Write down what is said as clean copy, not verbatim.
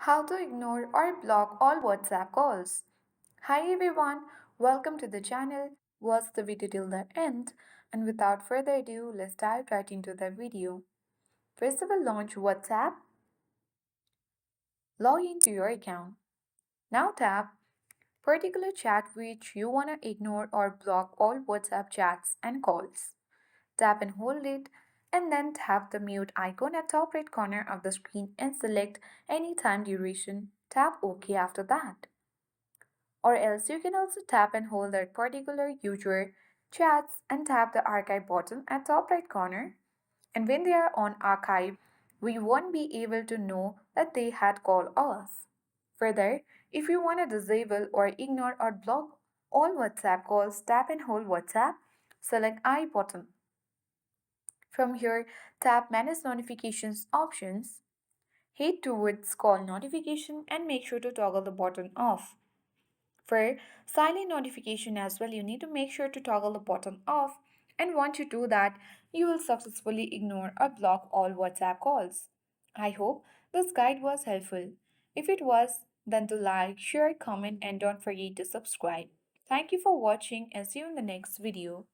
How to ignore or block all WhatsApp calls. Hi everyone, welcome to the channel. Watch the video till the end, and without further ado, let's dive right into the video. First of all, launch WhatsApp. Log into your account. Now tap particular chat which you want to ignore or block all WhatsApp chats and calls. Tap and hold it, and then tap the mute icon at top right corner of the screen and select any time duration. Tap OK after that. Or else you can also tap and hold that particular user chats and tap the archive button at top right corner. And when they are on archive, we won't be able to know that they had called us. Further, if you want to disable or ignore or block all WhatsApp calls, tap and hold WhatsApp, select I button. From here, tap Manage Notifications options, head towards Call Notification and make sure to toggle the button off. For silent notification as well, you need to make sure to toggle the button off, and once you do that, you will successfully ignore or block all WhatsApp calls. I hope this guide was helpful. If it was, then to like, share, comment, and don't forget to subscribe. Thank you for watching and see you in the next video.